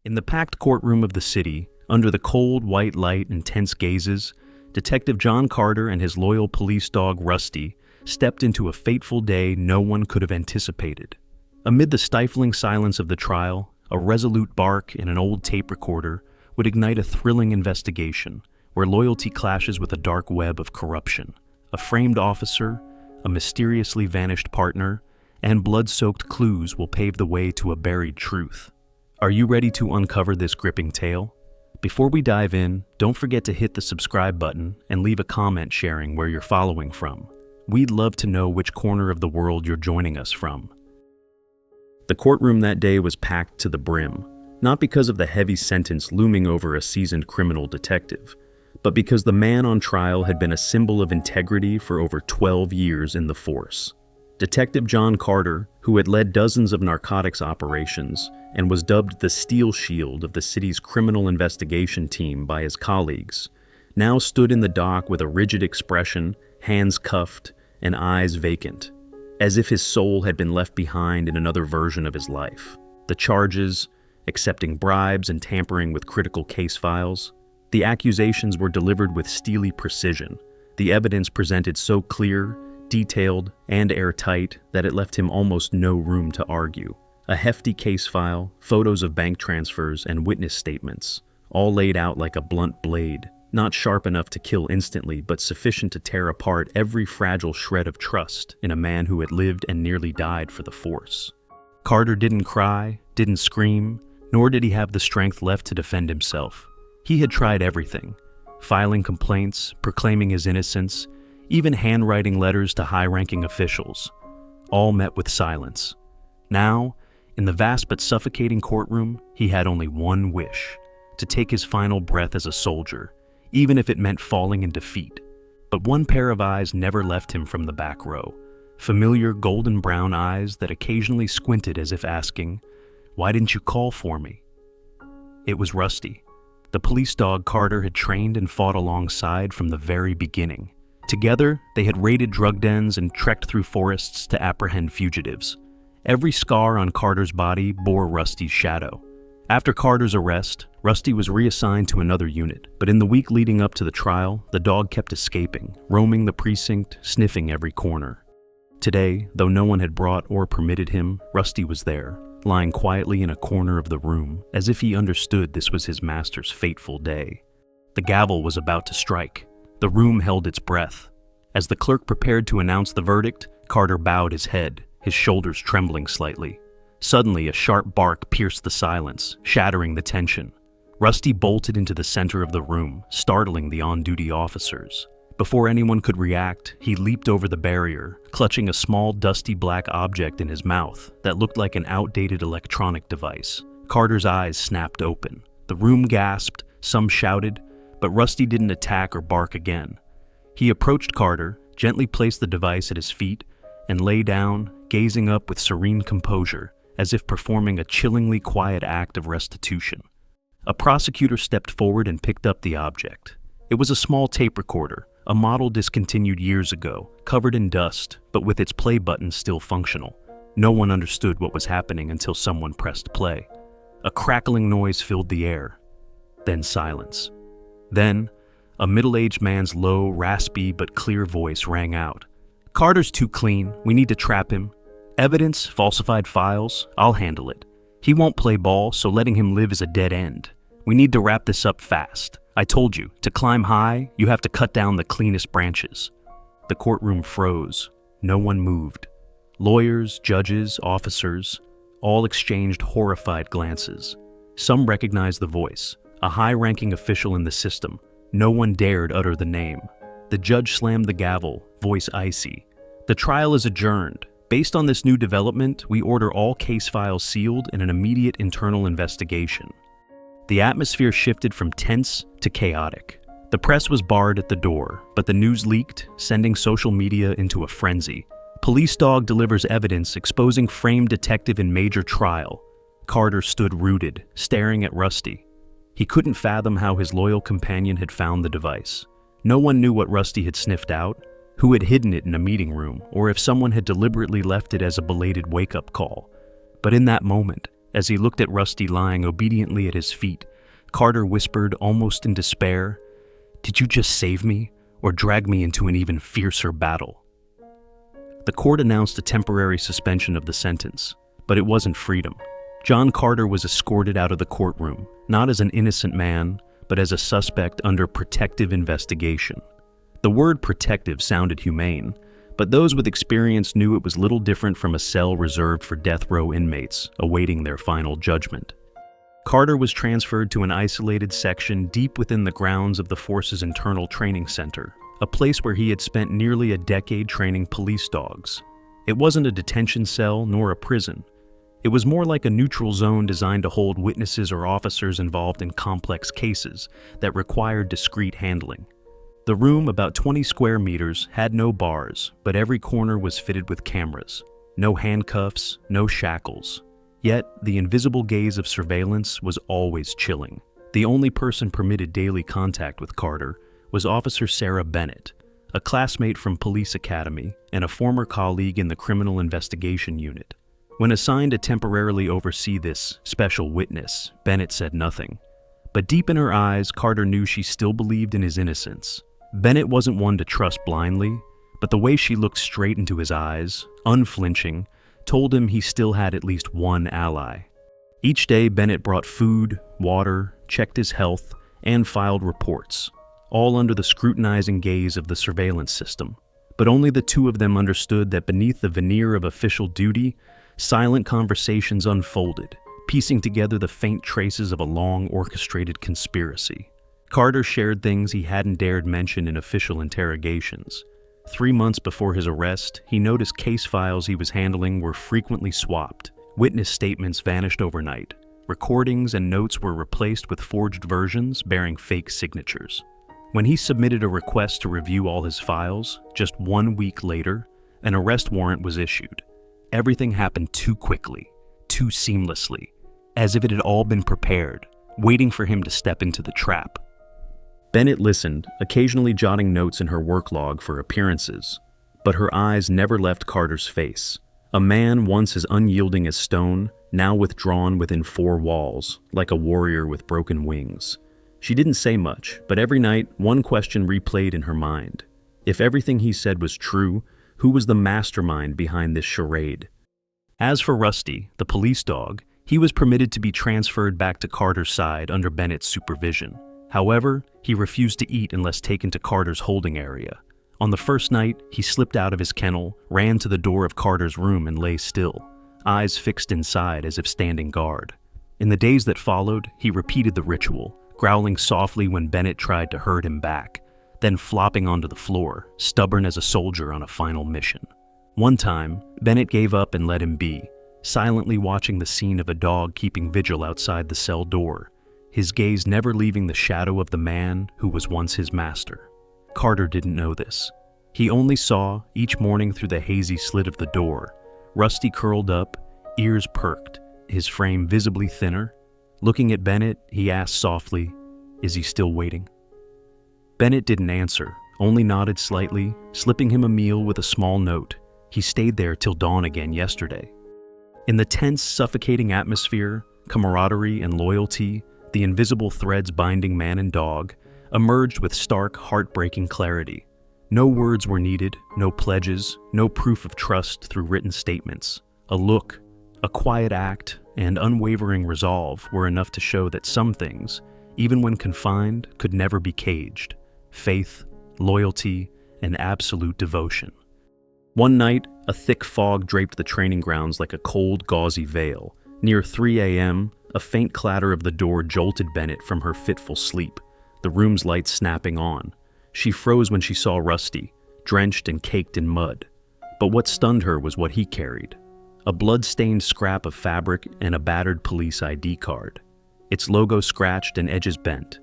In the packed courtroom of the city, under the cold white light and tense gazes, Detective John Carter and his loyal police dog Rusty stepped into a fateful day no one could have anticipated. Amid the stifling silence of the trial, a resolute bark in an old tape recorder would ignite a thrilling investigation where loyalty clashes with a dark web of corruption. A framed officer, a mysteriously vanished partner, and blood-soaked clues will pave the way to a buried truth. Are you ready to uncover this gripping tale? Before we dive in, don't forget to hit the subscribe button and leave a comment sharing where you're following from. We'd love to know which corner of the world you're joining us from. The courtroom that day was packed to the brim, not because of the heavy sentence looming over a seasoned criminal detective, but because the man on trial had been a symbol of integrity for over 12 years in the force. Detective John Carter, who had led dozens of narcotics operations and was dubbed the Steel Shield of the city's criminal investigation team by his colleagues, now stood in the dock with a rigid expression, hands cuffed, and eyes vacant, as if his soul had been left behind in another version of his life. The charges, accepting bribes and tampering with critical case files, the accusations were delivered with steely precision, the evidence presented so clear, detailed, and airtight that it left him almost no room to argue. A hefty case file, photos of bank transfers, and witness statements, all laid out like a blunt blade, not sharp enough to kill instantly, but sufficient to tear apart every fragile shred of trust in a man who had lived and nearly died for the force. Carter didn't cry, didn't scream, nor did he have the strength left to defend himself. He had tried everything, filing complaints, proclaiming his innocence, even handwriting letters to high-ranking officials, all met with silence. Now, in the vast but suffocating courtroom, he had only one wish: to take his final breath as a soldier, even if it meant falling in defeat. But one pair of eyes never left him from the back row, familiar golden brown eyes that occasionally squinted as if asking, "Why didn't you call for me?" It was Rusty, the police dog Carter had trained and fought alongside from the very beginning. Together, they had raided drug dens and trekked through forests to apprehend fugitives. Every scar on Carter's body bore Rusty's shadow. After Carter's arrest, Rusty was reassigned to another unit, but in the week leading up to the trial, the dog kept escaping, roaming the precinct, sniffing every corner. Today, though no one had brought or permitted him, Rusty was there, lying quietly in a corner of the room, as if he understood this was his master's fateful day. The gavel was about to strike. The room held its breath. As the clerk prepared to announce the verdict, Carter bowed his head, his shoulders trembling slightly. Suddenly, a sharp bark pierced the silence, shattering the tension. Rusty bolted into the center of the room, startling the on-duty officers. Before anyone could react, he leaped over the barrier, clutching a small, dusty black object in his mouth that looked like an outdated electronic device. Carter's eyes snapped open. The room gasped, some shouted, but Rusty didn't attack or bark again. He approached Carter, gently placed the device at his feet, and lay down, gazing up with serene composure, as if performing a chillingly quiet act of restitution. A prosecutor stepped forward and picked up the object. It was a small tape recorder, a model discontinued years ago, covered in dust, but with its play button still functional. No one understood what was happening until someone pressed play. A crackling noise filled the air. Then silence. Then, a middle-aged man's low, raspy, but clear voice rang out. "Carter's too clean. We need to trap him. Evidence, falsified files, I'll handle it. He won't play ball, so letting him live is a dead end. We need to wrap this up fast. I told you, to climb high, you have to cut down the cleanest branches." The courtroom froze. No one moved. Lawyers, judges, officers, all exchanged horrified glances. Some recognized the voice, a high-ranking official in the system. No one dared utter the name. The judge slammed the gavel, voice icy. "The trial is adjourned. Based on this new development, we order all case files sealed and an immediate internal investigation." The atmosphere shifted from tense to chaotic. The press was barred at the door, but the news leaked, sending social media into a frenzy. Police dog delivers evidence exposing framed detective in major trial. Carter stood rooted, staring at Rusty. He couldn't fathom how his loyal companion had found the device. No one knew what Rusty had sniffed out, who had hidden it in a meeting room, or if someone had deliberately left it as a belated wake-up call. But in that moment, As he looked at Rusty lying obediently at his feet, Carter whispered, almost in despair, "Did you just save me, or drag me into an even fiercer battle?" The court announced a temporary suspension of the sentence, but it wasn't freedom. John Carter was escorted out of the courtroom, not as an innocent man, but as a suspect under protective investigation. The word protective sounded humane, but those with experience knew it was little different from a cell reserved for death row inmates awaiting their final judgment. Carter was transferred to an isolated section deep within the grounds of the force's internal training center, a place where he had spent nearly a decade training police dogs. It wasn't a detention cell nor a prison. It was more like a neutral zone designed to hold witnesses or officers involved in complex cases that required discreet handling. The room, about 20 square meters, had no bars, but every corner was fitted with cameras. No handcuffs, no shackles. Yet, the invisible gaze of surveillance was always chilling. The only person permitted daily contact with Carter was Officer Sarah Bennett, a classmate from Police Academy and a former colleague in the Criminal Investigation Unit. When assigned to temporarily oversee this special witness, Bennett said nothing. But deep in her eyes, Carter knew she still believed in his innocence. Bennett wasn't one to trust blindly, but the way she looked straight into his eyes, unflinching, told him he still had at least one ally. Each day, Bennett brought food, water, checked his health, and filed reports, all under the scrutinizing gaze of the surveillance system. But only the two of them understood that beneath the veneer of official duty, silent conversations unfolded, piecing together the faint traces of a long orchestrated conspiracy. Carter shared things he hadn't dared mention in official interrogations. 3 months before his arrest, he noticed case files he was handling were frequently swapped. Witness statements vanished overnight. Recordings and notes were replaced with forged versions bearing fake signatures. When he submitted a request to review all his files, just 1 week later, an arrest warrant was issued. Everything happened too quickly, too seamlessly, as if it had all been prepared, waiting for him to step into the trap. Bennett listened, occasionally jotting notes in her work log for appearances, but her eyes never left Carter's face. A man once as unyielding as stone, now withdrawn within 4 walls, like a warrior with broken wings. She didn't say much, but every night, one question replayed in her mind. If everything he said was true, who was the mastermind behind this charade? As for Rusty, the police dog, he was permitted to be transferred back to Carter's side under Bennett's supervision. However, he refused to eat unless taken to Carter's holding area. On the first night, he slipped out of his kennel, ran to the door of Carter's room and lay still, eyes fixed inside as if standing guard. In the days that followed, he repeated the ritual, growling softly when Bennett tried to herd him back, then flopping onto the floor, stubborn as a soldier on a final mission. One time, Bennett gave up and let him be, silently watching the scene of a dog keeping vigil outside the cell door, his gaze never leaving the shadow of the man who was once his master. Carter didn't know this. He only saw, each morning through the hazy slit of the door, Rusty curled up, ears perked, his frame visibly thinner. Looking at Bennett, he asked softly, "Is he still waiting?" Bennett didn't answer, only nodded slightly, slipping him a meal with a small note. He stayed there till dawn again yesterday. In the tense, suffocating atmosphere, camaraderie and loyalty, the invisible threads binding man and dog, emerged with stark, heartbreaking clarity. No words were needed, no pledges, no proof of trust through written statements. A look, a quiet act, and unwavering resolve were enough to show that some things, even when confined, could never be caged. Faith, loyalty, and absolute devotion. One night, a thick fog draped the training grounds like a cold, gauzy veil. Near 3 a.m., a faint clatter of the door jolted Bennett from her fitful sleep, the room's lights snapping on. She froze when she saw Rusty, drenched and caked in mud. But what stunned her was what he carried. A blood-stained scrap of fabric and a battered police ID card. Its logo scratched and edges bent,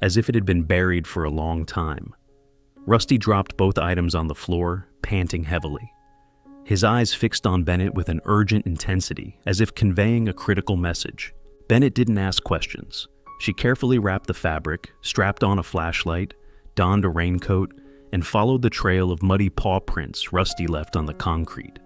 as if it had been buried for a long time. Rusty dropped both items on the floor, panting heavily. His eyes fixed on Bennett with an urgent intensity, as if conveying a critical message. Bennett didn't ask questions. She carefully wrapped the fabric, strapped on a flashlight, donned a raincoat, and followed the trail of muddy paw prints Rusty left on the concrete.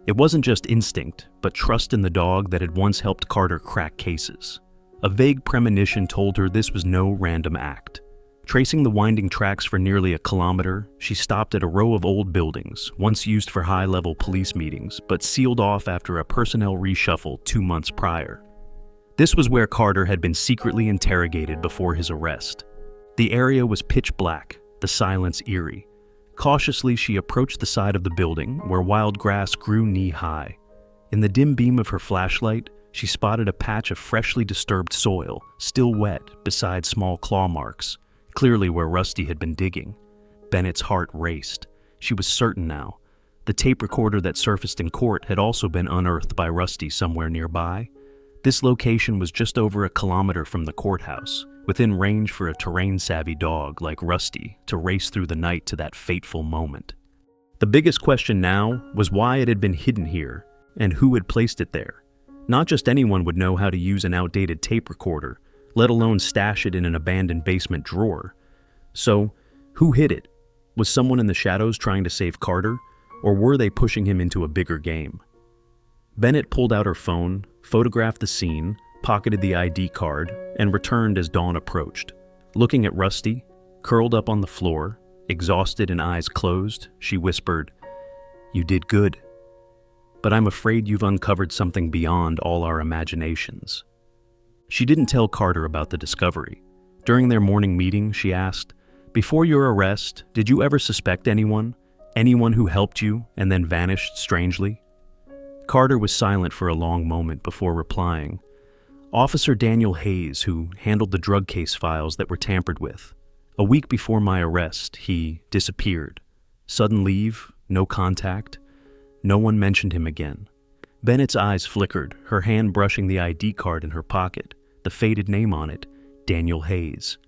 It wasn't just instinct, but trust in the dog that had once helped Carter crack cases. A vague premonition told her this was no random act. Tracing the winding tracks for nearly a kilometer, she stopped at a row of old buildings, once used for high-level police meetings, but sealed off after a personnel reshuffle 2 months prior. This was where Carter had been secretly interrogated before his arrest. The area was pitch black, the silence eerie. Cautiously, she approached the side of the building, where wild grass grew knee-high. In the dim beam of her flashlight, she spotted a patch of freshly disturbed soil, still wet, beside small claw marks, clearly where Rusty had been digging. Bennett's heart raced. She was certain now. The tape recorder that surfaced in court had also been unearthed by Rusty somewhere nearby. This location was just over a kilometer from the courthouse, within range for a terrain-savvy dog like Rusty to race through the night to that fateful moment. The biggest question now was why it had been hidden here, and who had placed it there. Not just anyone would know how to use an outdated tape recorder, let alone stash it in an abandoned basement drawer. So, who hid it? Was someone in the shadows trying to save Carter, or were they pushing him into a bigger game? Bennett pulled out her phone, photographed the scene, pocketed the ID card, and returned as dawn approached. Looking at Rusty, curled up on the floor, exhausted and eyes closed, she whispered, "You did good. But I'm afraid you've uncovered something beyond all our imaginations." She didn't tell Carter about the discovery. During their morning meeting, she asked, "Before your arrest, did you ever suspect anyone? Anyone who helped you and then vanished strangely?" Carter was silent for a long moment before replying, "Officer Daniel Hayes, who handled the drug case files that were tampered with. A week before my arrest, he disappeared. Sudden leave, no contact. No one mentioned him again." Bennett's eyes flickered, her hand brushing the ID card in her pocket, the faded name on it, Daniel Hayes.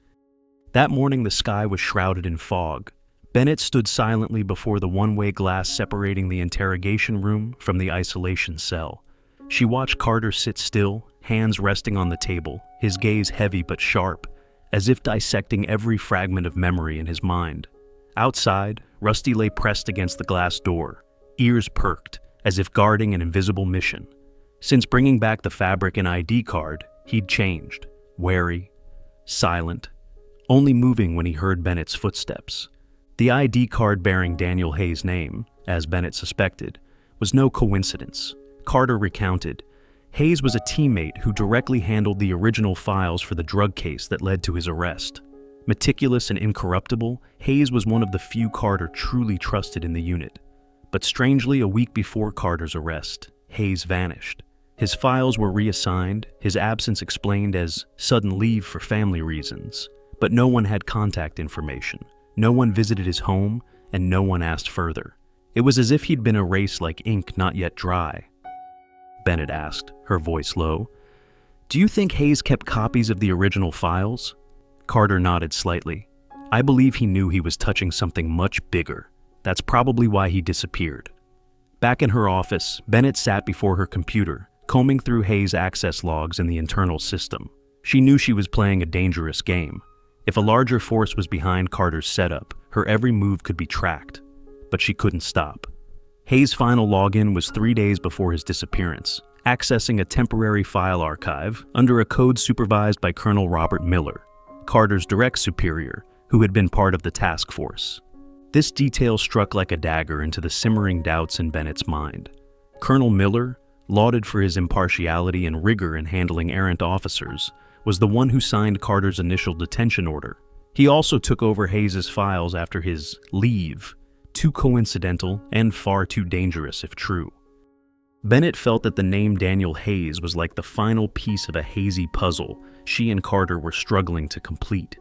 That morning the sky was shrouded in fog. Bennett stood silently before the one-way glass separating the interrogation room from the isolation cell. She watched Carter sit still, hands resting on the table, his gaze heavy but sharp, as if dissecting every fragment of memory in his mind. Outside, Rusty lay pressed against the glass door, ears perked, as if guarding an invisible mission. Since bringing back the fabric and ID card, he'd changed, wary, silent, only moving when he heard Bennett's footsteps. The ID card bearing Daniel Hayes' name, as Bennett suspected, was no coincidence. Carter recounted, Hayes was a teammate who directly handled the original files for the drug case that led to his arrest. Meticulous and incorruptible, Hayes was one of the few Carter truly trusted in the unit. But strangely, a week before Carter's arrest, Hayes vanished. His files were reassigned, his absence explained as sudden leave for family reasons. But no one had contact information. No one visited his home, and no one asked further. It was as if he'd been erased like ink not yet dry. Bennett asked, her voice low. "Do you think Hayes kept copies of the original files?" Carter nodded slightly. "I believe he knew he was touching something much bigger. That's probably why he disappeared." Back in her office, Bennett sat before her computer, combing through Hayes' access logs in the internal system. She knew she was playing a dangerous game. If a larger force was behind Carter's setup, her every move could be tracked. But she couldn't stop. Hayes' final login was 3 days before his disappearance, accessing a temporary file archive under a code supervised by Colonel Robert Miller, Carter's direct superior, who had been part of the task force. This detail struck like a dagger into the simmering doubts in Bennett's mind. Colonel Miller, lauded for his impartiality and rigor in handling errant officers, was the one who signed Carter's initial detention order. He also took over Hayes' files after his leave, too coincidental and far too dangerous if true. Bennett felt that the name Daniel Hayes was like the final piece of a hazy puzzle she and Carter were struggling to complete.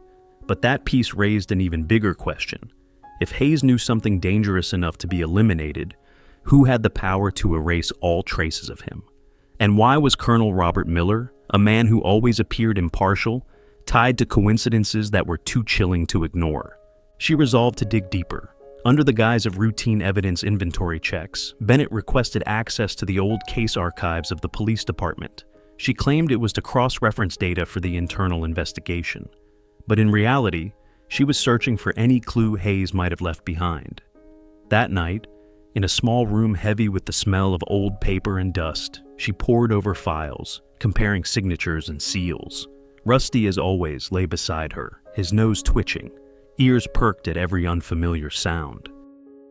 But that piece raised an even bigger question. If Hayes knew something dangerous enough to be eliminated, who had the power to erase all traces of him? And why was Colonel Robert Miller, a man who always appeared impartial, tied to coincidences that were too chilling to ignore? She resolved to dig deeper. Under the guise of routine evidence inventory checks, Bennett requested access to the old case archives of the police department. She claimed it was to cross-reference data for the internal investigation. But in reality, she was searching for any clue Hayes might have left behind. That night, In a small room heavy with the smell of old paper and dust, she pored over files, comparing signatures and seals. Rusty, as always, lay beside her, his nose twitching, ears perked at every unfamiliar sound.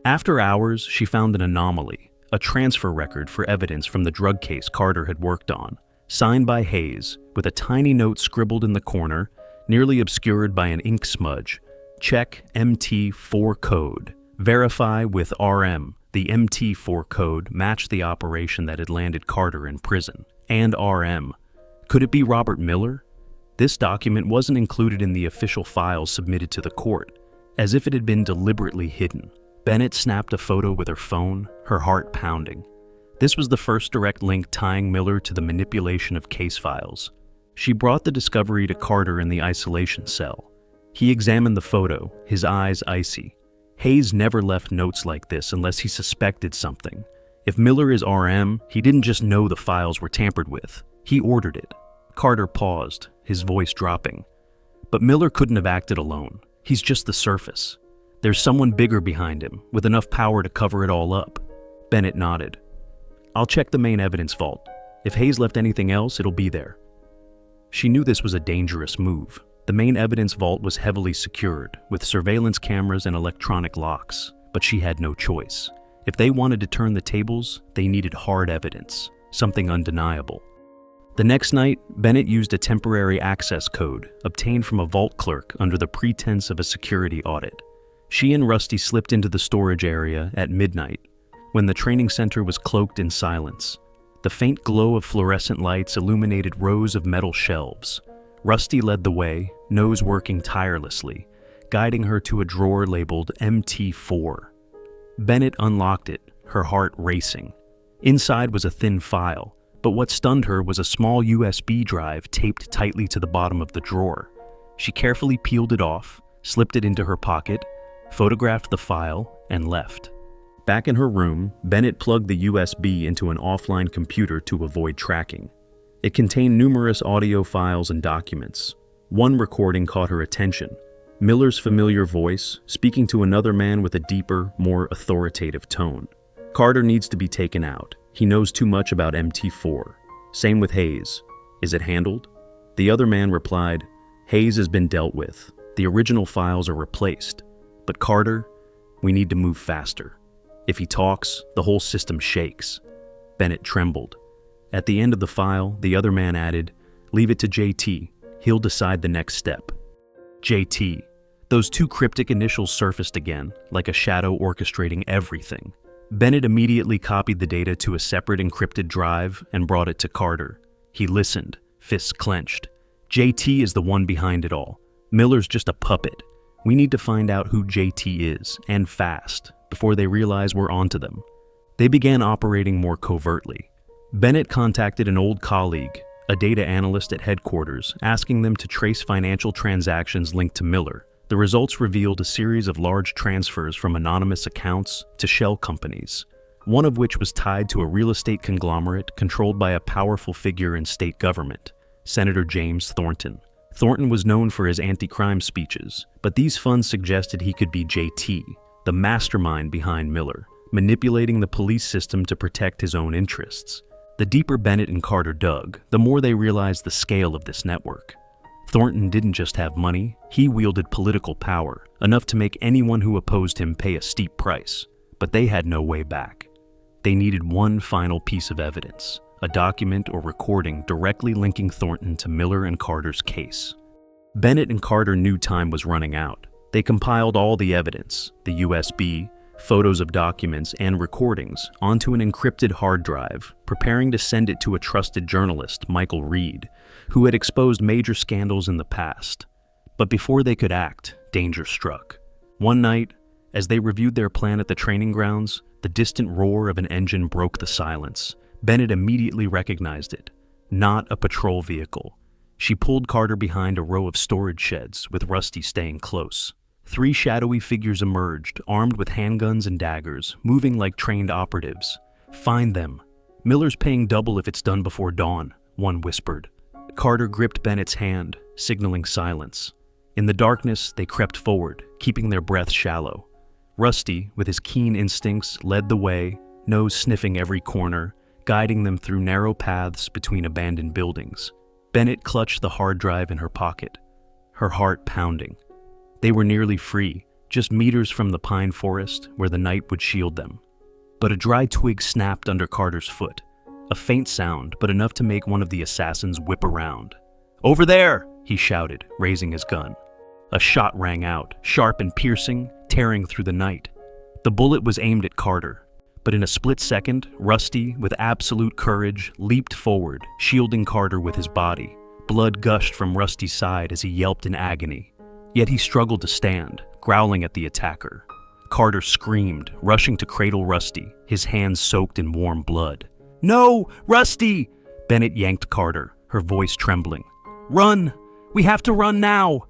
After hours, she found an anomaly, a transfer record for evidence from the drug case Carter had worked on, signed by Hayes, with a tiny note scribbled in the corner, nearly obscured by an ink smudge. Check MT4 code. Verify with RM. The MT4 code matched the operation that had landed Carter in prison. And RM. Could it be Robert Miller? This document wasn't included in the official files submitted to the court, as if it had been deliberately hidden. Bennett snapped a photo with her phone, her heart pounding. This was the first direct link tying Miller to the manipulation of case files. She brought the discovery to Carter in the isolation cell. He examined the photo, his eyes icy. Hayes never left notes like this unless he suspected something. If Miller is RM, he didn't just know the files were tampered with. He ordered it. Carter paused, his voice dropping. But Miller couldn't have acted alone. He's just the surface. There's someone bigger behind him, with enough power to cover it all up. Bennett nodded. I'll check the main evidence vault. If Hayes left anything else, it'll be there. She knew this was a dangerous move. The main evidence vault was heavily secured, with surveillance cameras and electronic locks, but she had no choice. If they wanted to turn the tables, they needed hard evidence, something undeniable. The next night, Bennett used a temporary access code obtained from a vault clerk under the pretense of a security audit. She and Rusty slipped into the storage area at midnight, when the training center was cloaked in silence. The faint glow of fluorescent lights illuminated rows of metal shelves. Rusty led the way, nose working tirelessly, guiding her to a drawer labeled MT4. Bennett unlocked it, her heart racing. Inside was a thin file, but what stunned her was a small USB drive taped tightly to the bottom of the drawer. She carefully peeled it off, slipped it into her pocket, photographed the file, and left. Back in her room, Bennett plugged the USB into an offline computer to avoid tracking. It contained numerous audio files and documents. One recording caught her attention. Miller's familiar voice, speaking to another man with a deeper, more authoritative tone. Carter needs to be taken out. He knows too much about MT4. Same with Hayes. Is it handled? The other man replied, Hayes has been dealt with. The original files are replaced. But Carter, we need to move faster. If he talks, the whole system shakes. Bennett trembled. At the end of the file, the other man added, leave it to JT. He'll decide the next step. JT. Those two cryptic initials surfaced again, like a shadow orchestrating everything. Bennett immediately copied the data to a separate encrypted drive and brought it to Carter. He listened, fists clenched. JT is the one behind it all. Miller's just a puppet. We need to find out who JT is, and fast, before they realize we're onto them. They began operating more covertly. Bennett contacted an old colleague, a data analyst at headquarters, asking them to trace financial transactions linked to Miller. The results revealed a series of large transfers from anonymous accounts to shell companies, one of which was tied to a real estate conglomerate controlled by a powerful figure in state government, Senator James Thornton. Thornton was known for his anti-crime speeches, but these funds suggested he could be JT, the mastermind behind Miller, manipulating the police system to protect his own interests. The deeper Bennett and Carter dug, the more they realized the scale of this network. Thornton didn't just have money, he wielded political power, enough to make anyone who opposed him pay a steep price. But they had no way back. They needed one final piece of evidence, a document or recording directly linking Thornton to Miller and Carter's case. Bennett and Carter knew time was running out. They compiled all the evidence, the USB, photos of documents, and recordings, onto an encrypted hard drive, preparing to send it to a trusted journalist, Michael Reed, who had exposed major scandals in the past. But before they could act, danger struck. One night, as they reviewed their plan at the training grounds, the distant roar of an engine broke the silence. Bennett immediately recognized it. Not a patrol vehicle. She pulled Carter behind a row of storage sheds, with Rusty staying close. 3 shadowy figures emerged, armed with handguns and daggers, moving like trained operatives. Find them. Miller's paying double if it's done before dawn, one whispered. Carter gripped Bennett's hand, signaling silence. In the darkness, they crept forward, keeping their breath shallow. Rusty, with his keen instincts, led the way, nose sniffing every corner, guiding them through narrow paths between abandoned buildings. Bennett clutched the hard drive in her pocket, her heart pounding. They were nearly free, just meters from the pine forest where the night would shield them. But a dry twig snapped under Carter's foot. A faint sound, but enough to make one of the assassins whip around. "Over there!" he shouted, raising his gun. A shot rang out, sharp and piercing, tearing through the night. The bullet was aimed at Carter, but in a split second, Rusty, with absolute courage, leaped forward, shielding Carter with his body. Blood gushed from Rusty's side as he yelped in agony. Yet he struggled to stand, growling at the attacker. Carter screamed, rushing to cradle Rusty, his hands soaked in warm blood. "No, Rusty!" Bennett yanked Carter, her voice trembling. "Run! We have to run now!"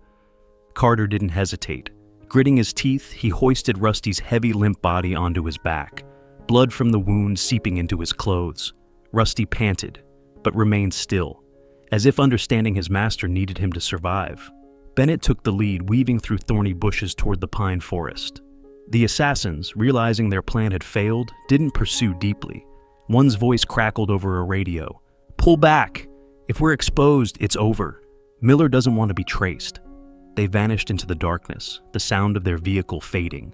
Carter didn't hesitate. Gritting his teeth, he hoisted Rusty's heavy, limp body onto his back, blood from the wound seeping into his clothes. Rusty panted, but remained still, as if understanding his master needed him to survive. Bennett took the lead, weaving through thorny bushes toward the pine forest. The assassins, realizing their plan had failed, didn't pursue deeply. One's voice crackled over a radio. "Pull back! If we're exposed, it's over. Miller doesn't want to be traced." They vanished into the darkness, the sound of their vehicle fading.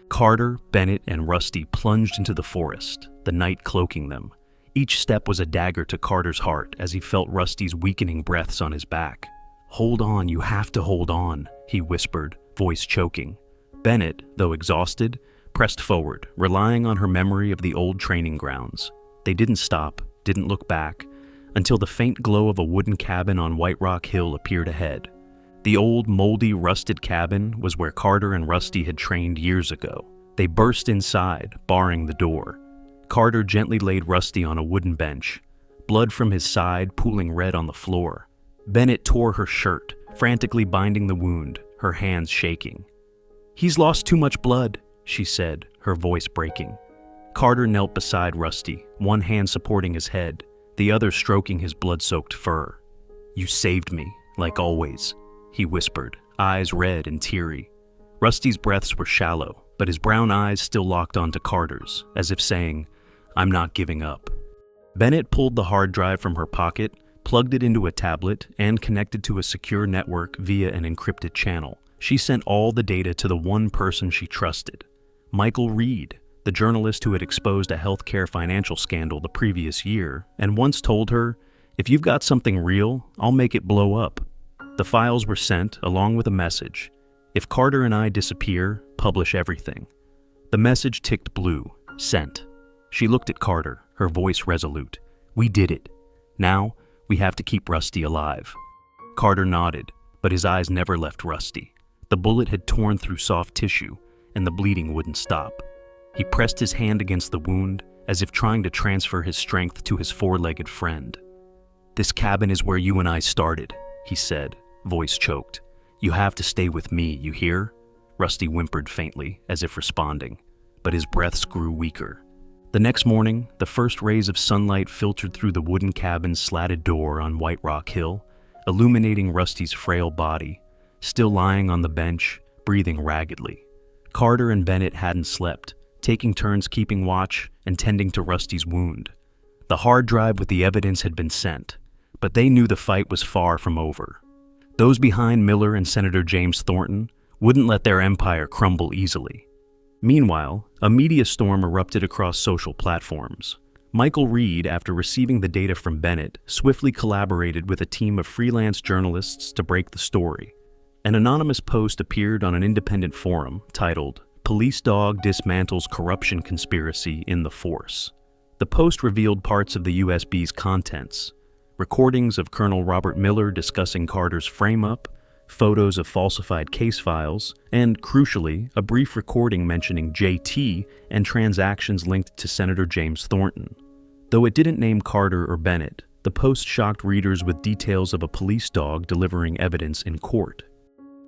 Carter, Bennett, and Rusty plunged into the forest, the night cloaking them. Each step was a dagger to Carter's heart as he felt Rusty's weakening breaths on his back. "Hold on, you have to hold on," he whispered, voice choking. Bennett, though exhausted, pressed forward, relying on her memory of the old training grounds. They didn't stop, didn't look back, until the faint glow of a wooden cabin on White Rock Hill appeared ahead. The old, moldy, rusted cabin was where Carter and Rusty had trained years ago. They burst inside, barring the door. Carter gently laid Rusty on a wooden bench, blood from his side pooling red on the floor. Bennett tore her shirt, frantically binding the wound, her hands shaking. "He's lost too much blood," she said, her voice breaking. Carter knelt beside Rusty, one hand supporting his head, the other stroking his blood-soaked fur. "You saved me, like always," he whispered, eyes red and teary. Rusty's breaths were shallow, but his brown eyes still locked onto Carter's, as if saying, "I'm not giving up." Bennett pulled the hard drive from her pocket, plugged it into a tablet, and connected to a secure network via an encrypted channel. She sent all the data to the one person she trusted, Michael Reed, the journalist who had exposed a healthcare financial scandal the previous year, and once told her, "If you've got something real, I'll make it blow up." The files were sent, along with a message. "If Carter and I disappear, publish everything." The message ticked blue, sent. She looked at Carter, her voice resolute. "We did it. Now, we have to keep Rusty alive." Carter nodded, but his eyes never left Rusty. The bullet had torn through soft tissue, and the bleeding wouldn't stop. He pressed his hand against the wound, as if trying to transfer his strength to his four-legged friend. "This cabin is where you and I started," he said, voice choked. "You have to stay with me, you hear?" Rusty whimpered faintly, as if responding, but his breaths grew weaker. The next morning, the first rays of sunlight filtered through the wooden cabin's slatted door on White Rock Hill, illuminating Rusty's frail body, still lying on the bench, breathing raggedly. Carter and Bennett hadn't slept, taking turns keeping watch and tending to Rusty's wound. The hard drive with the evidence had been sent, but they knew the fight was far from over. Those behind Miller and Senator James Thornton wouldn't let their empire crumble easily. Meanwhile, a media storm erupted across social platforms. Michael Reed, after receiving the data from Bennett, swiftly collaborated with a team of freelance journalists to break the story. An anonymous post appeared on an independent forum titled, "Police Dog Dismantles Corruption Conspiracy in the Force." The post revealed parts of the USB's contents, recordings of Colonel Robert Miller discussing Carter's frame-up, photos of falsified case files, and, crucially, a brief recording mentioning JT and transactions linked to Senator James Thornton. Though it didn't name Carter or Bennett, the post shocked readers with details of a police dog delivering evidence in court.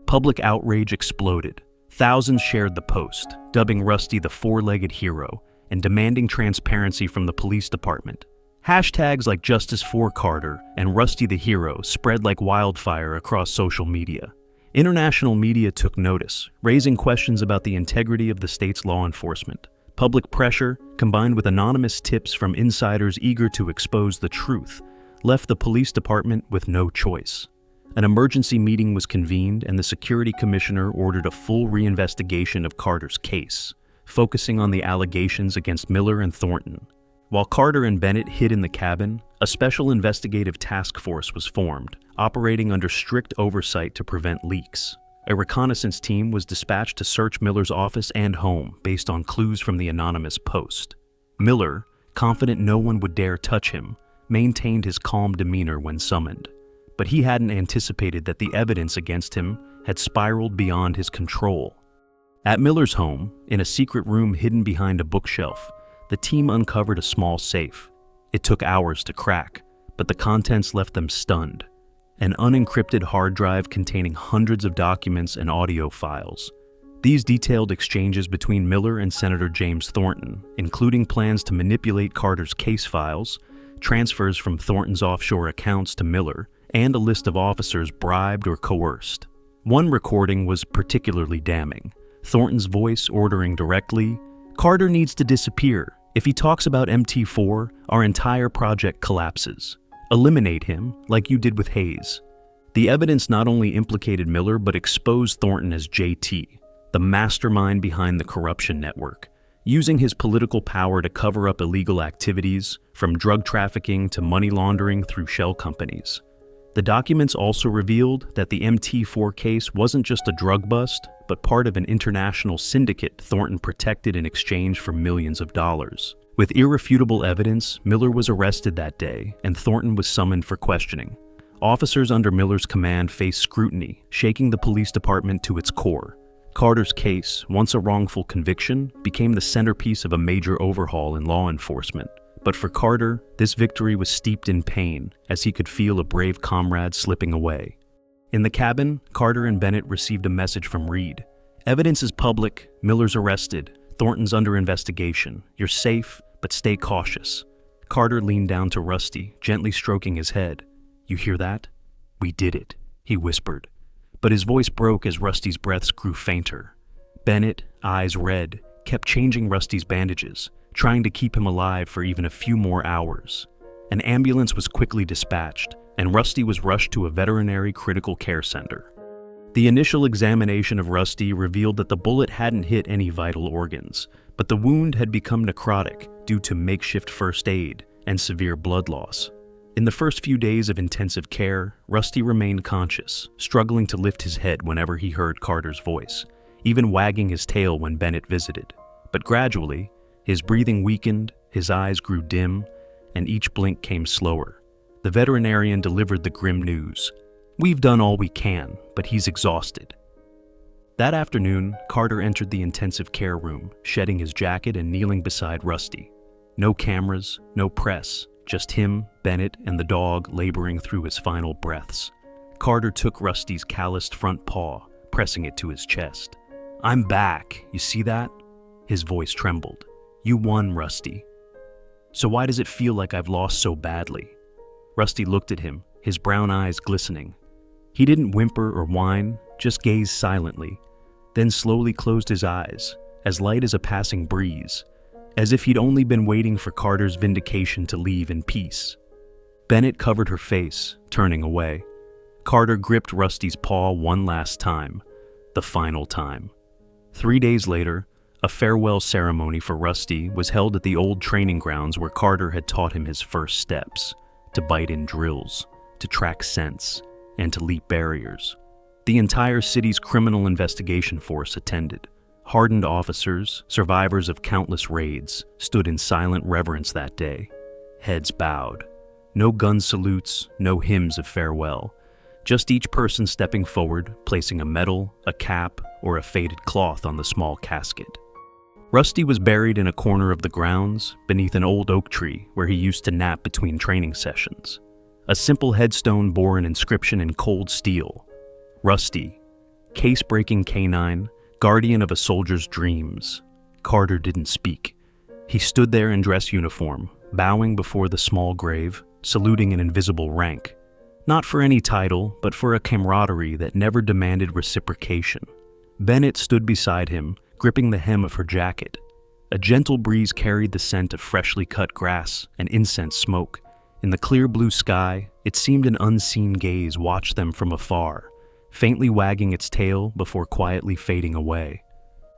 Public outrage exploded. Thousands shared the post, dubbing Rusty the four-legged hero and demanding transparency from the police department. Hashtags like Justice for Carter and Rusty the Hero spread like wildfire across social media. International media took notice, raising questions about the integrity of the state's law enforcement. Public pressure, combined with anonymous tips from insiders eager to expose the truth, left the police department with no choice. An emergency meeting was convened and the security commissioner ordered a full reinvestigation of Carter's case, focusing on the allegations against Miller and Thornton. While Carter and Bennett hid in the cabin, a special investigative task force was formed, operating under strict oversight to prevent leaks. A reconnaissance team was dispatched to search Miller's office and home based on clues from the anonymous post. Miller, confident no one would dare touch him, maintained his calm demeanor when summoned. But he hadn't anticipated that the evidence against him had spiraled beyond his control. At Miller's home, in a secret room hidden behind a bookshelf, the team uncovered a small safe. It took hours to crack, but the contents left them stunned. An unencrypted hard drive containing hundreds of documents and audio files. These detailed exchanges between Miller and Senator James Thornton, including plans to manipulate Carter's case files, transfers from Thornton's offshore accounts to Miller, and a list of officers bribed or coerced. One recording was particularly damning. Thornton's voice ordering directly, "Carter needs to disappear. If he talks about MT4, our entire project collapses. Eliminate him, like you did with Hayes." The evidence not only implicated Miller but exposed Thornton as JT, the mastermind behind the corruption network, using his political power to cover up illegal activities, from drug trafficking to money laundering through shell companies. The documents also revealed that the MT4 case wasn't just a drug bust, but part of an international syndicate Thornton protected in exchange for millions of dollars. With irrefutable evidence, Miller was arrested that day, and Thornton was summoned for questioning. Officers under Miller's command faced scrutiny, shaking the police department to its core. Carter's case, once a wrongful conviction, became the centerpiece of a major overhaul in law enforcement. But for Carter, this victory was steeped in pain, as he could feel a brave comrade slipping away. In the cabin, Carter and Bennett received a message from Reed. "Evidence is public, Miller's arrested, Thornton's under investigation. You're safe, but stay cautious." Carter leaned down to Rusty, gently stroking his head. "You hear that? We did it," he whispered. But his voice broke as Rusty's breaths grew fainter. Bennett, eyes red, kept changing Rusty's bandages, trying to keep him alive for even a few more hours. An ambulance was quickly dispatched, and Rusty was rushed to a veterinary critical care center. The initial examination of Rusty revealed that the bullet hadn't hit any vital organs, but the wound had become necrotic due to makeshift first aid and severe blood loss. In the first few days of intensive care, Rusty remained conscious, struggling to lift his head whenever he heard Carter's voice, even wagging his tail when Bennett visited. But gradually, his breathing weakened, his eyes grew dim, and each blink came slower. The veterinarian delivered the grim news. "We've done all we can, but he's exhausted." That afternoon, Carter entered the intensive care room, shedding his jacket and kneeling beside Rusty. No cameras, no press, just him, Bennett, and the dog laboring through his final breaths. Carter took Rusty's calloused front paw, pressing it to his chest. "I'm back, you see that?" His voice trembled. "You won, Rusty." "So why does it feel like I've lost so badly?" Rusty looked at him, his brown eyes glistening. He didn't whimper or whine, just gazed silently, then slowly closed his eyes, as light as a passing breeze, as if he'd only been waiting for Carter's vindication to leave in peace. Bennett covered her face, turning away. Carter gripped Rusty's paw one last time, the final time. 3 days later, a farewell ceremony for Rusty was held at the old training grounds where Carter had taught him his first steps, to bite in drills, to track scents, and to leap barriers. The entire city's criminal investigation force attended. Hardened officers, survivors of countless raids, stood in silent reverence that day, heads bowed. No gun salutes, no hymns of farewell. Just each person stepping forward, placing a medal, a cap, or a faded cloth on the small casket. Rusty was buried in a corner of the grounds, beneath an old oak tree where he used to nap between training sessions. A simple headstone bore an inscription in cold steel. Rusty, case-breaking canine, guardian of a soldier's dreams. Carter didn't speak. He stood there in dress uniform, bowing before the small grave, saluting an invisible rank. Not for any title, but for a camaraderie that never demanded reciprocation. Bennett stood beside him, gripping the hem of her jacket. A gentle breeze carried the scent of freshly cut grass and incense smoke. In the clear blue sky, it seemed an unseen gaze watched them from afar, faintly wagging its tail before quietly fading away.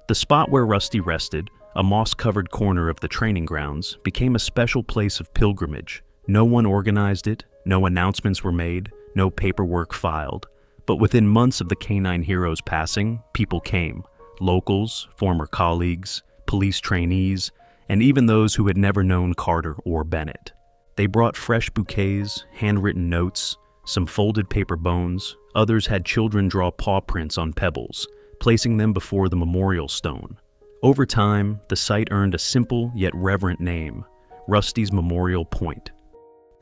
The spot where Rusty rested, a moss-covered corner of the training grounds, became a special place of pilgrimage. No one organized it, no announcements were made, no paperwork filed. But within months of the Canine Heroes passing, people came. Locals, former colleagues, police trainees, and even those who had never known Carter or Bennett. They brought fresh bouquets, handwritten notes, some folded paper bones. Others had children draw paw prints on pebbles, placing them before the memorial stone. Over time, the site earned a simple yet reverent name, Rusty's Memorial Point.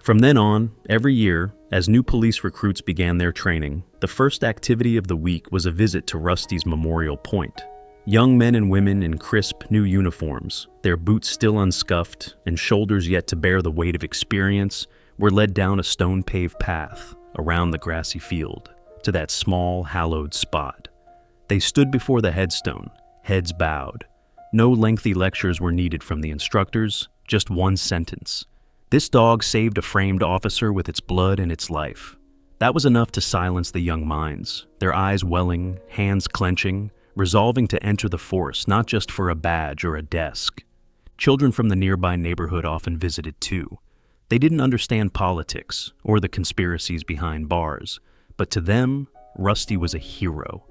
From then on, every year, as new police recruits began their training, the first activity of the week was a visit to Rusty's Memorial Point. Young men and women in crisp new uniforms, their boots still unscuffed and shoulders yet to bear the weight of experience, were led down a stone-paved path around the grassy field to that small, hallowed spot. They stood before the headstone, heads bowed. No lengthy lectures were needed from the instructors, just one sentence. This dog saved a framed officer with its blood and its life. That was enough to silence the young minds, their eyes welling, hands clenching, resolving to enter the force not just for a badge or a desk. Children from the nearby neighborhood often visited too. They didn't understand politics or the conspiracies behind bars, but to them, Rusty was a hero.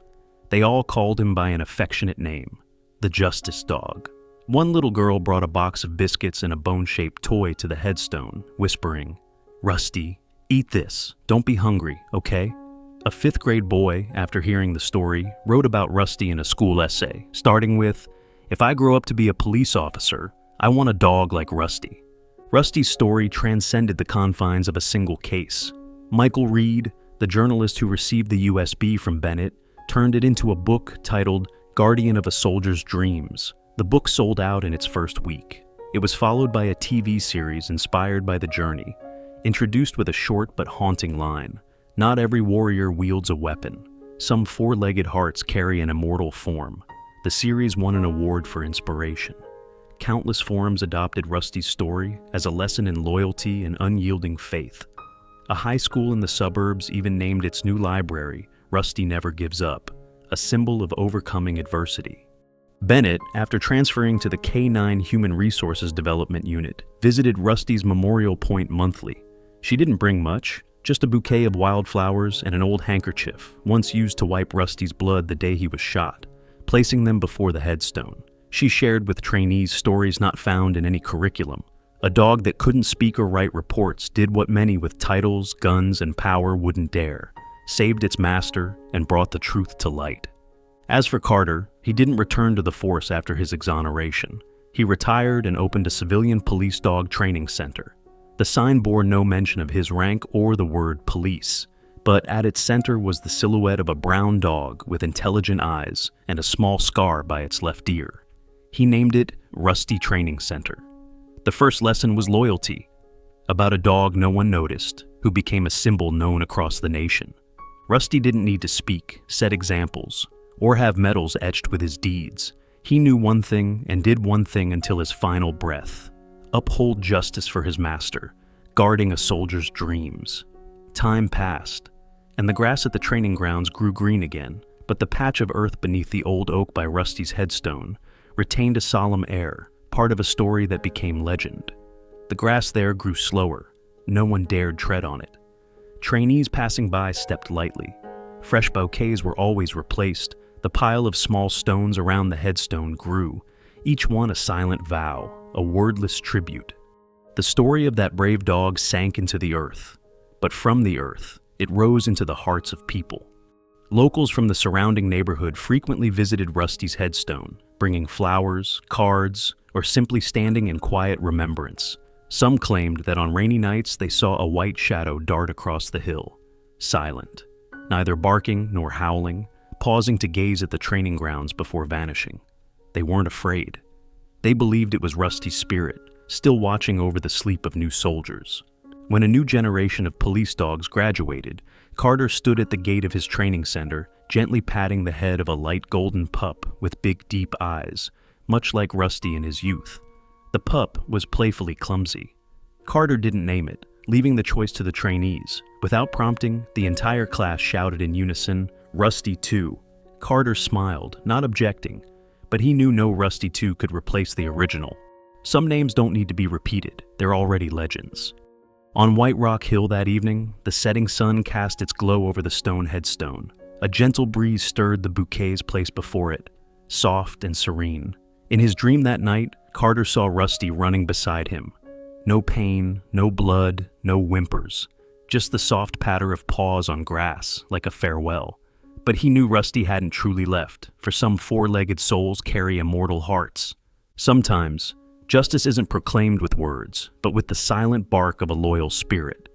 They all called him by an affectionate name, the Justice Dog. One little girl brought a box of biscuits and a bone-shaped toy to the headstone, whispering, "Rusty, eat this. Don't be hungry, okay?" A fifth-grade boy, after hearing the story, wrote about Rusty in a school essay, starting with, "If I grow up to be a police officer, I want a dog like Rusty." Rusty's story transcended the confines of a single case. Michael Reed, the journalist who received the USB from Bennett, turned it into a book titled Guardian of a Soldier's Dreams. The book sold out in its first week. It was followed by a TV series inspired by the journey, introduced with a short but haunting line. Not every warrior wields a weapon. Some four-legged hearts carry an immortal form. The series won an award for inspiration. Countless forums adopted Rusty's story as a lesson in loyalty and unyielding faith. A high school in the suburbs even named its new library, Rusty Never Gives Up, a symbol of overcoming adversity. Bennett, after transferring to the K9 Human Resources Development Unit, visited Rusty's Memorial Point monthly. She didn't bring much, just a bouquet of wildflowers and an old handkerchief, once used to wipe Rusty's blood the day he was shot, placing them before the headstone. She shared with trainees stories not found in any curriculum. A dog that couldn't speak or write reports did what many with titles, guns, and power wouldn't dare, saved its master, and brought the truth to light. As for Carter, he didn't return to the force after his exoneration. He retired and opened a civilian police dog training center. The sign bore no mention of his rank or the word police, but at its center was the silhouette of a brown dog with intelligent eyes and a small scar by its left ear. He named it Rusty Training Center. The first lesson was loyalty, about a dog no one noticed, who became a symbol known across the nation. Rusty didn't need to speak, set examples, or have medals etched with his deeds. He knew one thing and did one thing until his final breath: uphold justice for his master, guarding a soldier's dreams. Time passed, and the grass at the training grounds grew green again, but the patch of earth beneath the old oak by Rusty's headstone retained a solemn air, part of a story that became legend. The grass there grew slower. No one dared tread on it. Trainees passing by stepped lightly. Fresh bouquets were always replaced. The pile of small stones around the headstone grew, each one a silent vow, a wordless tribute. The story of that brave dog sank into the earth, but from the earth, it rose into the hearts of people. Locals from the surrounding neighborhood frequently visited Rusty's headstone, bringing flowers, cards, or simply standing in quiet remembrance. Some claimed that on rainy nights they saw a white shadow dart across the hill, silent, neither barking nor howling, pausing to gaze at the training grounds before vanishing. They weren't afraid. They believed it was Rusty's spirit, still watching over the sleep of new soldiers. When a new generation of police dogs graduated, Carter stood at the gate of his training center, gently patting the head of a light golden pup with big, deep eyes, much like Rusty in his youth. The pup was playfully clumsy. Carter didn't name it, leaving the choice to the trainees. Without prompting, the entire class shouted in unison, "Rusty 2." Carter smiled, not objecting, but he knew no Rusty 2 could replace the original. Some names don't need to be repeated, they're already legends. On White Rock Hill that evening, the setting sun cast its glow over the stone headstone. A gentle breeze stirred the bouquets placed before it, soft and serene. In his dream that night, Carter saw Rusty running beside him. No pain, no blood, no whimpers. Just the soft patter of paws on grass, like a farewell. But he knew Rusty hadn't truly left, for some four-legged souls carry immortal hearts. Sometimes, justice isn't proclaimed with words, but with the silent bark of a loyal spirit.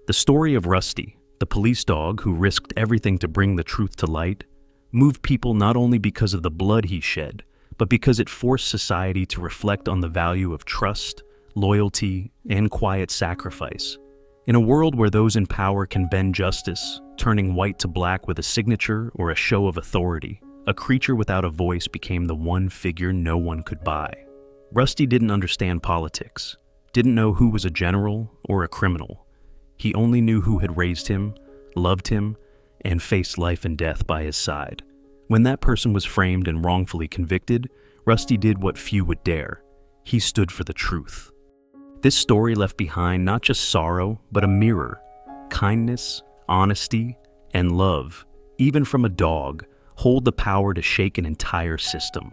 The story of Rusty, the police dog who risked everything to bring the truth to light, moved people not only because of the blood he shed, but because it forced society to reflect on the value of trust, loyalty, and quiet sacrifice. In a world where those in power can bend justice, turning white to black with a signature or a show of authority, a creature without a voice became the one figure no one could buy. Rusty didn't understand politics, didn't know who was a general or a criminal. He only knew who had raised him, loved him, and faced life and death by his side. When that person was framed and wrongfully convicted, Rusty did what few would dare. He stood for the truth. This story left behind not just sorrow, but a mirror. Kindness, honesty, and love, even from a dog, hold the power to shake an entire system.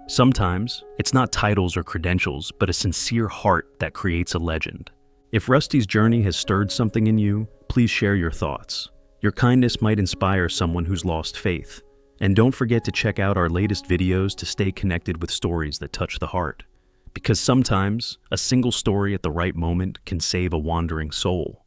Sometimes, it's not titles or credentials, but a sincere heart that creates a legend. If Rusty's journey has stirred something in you, please share your thoughts. Your kindness might inspire someone who's lost faith. And don't forget to check out our latest videos to stay connected with stories that touch the heart. Because sometimes, a single story at the right moment can save a wandering soul.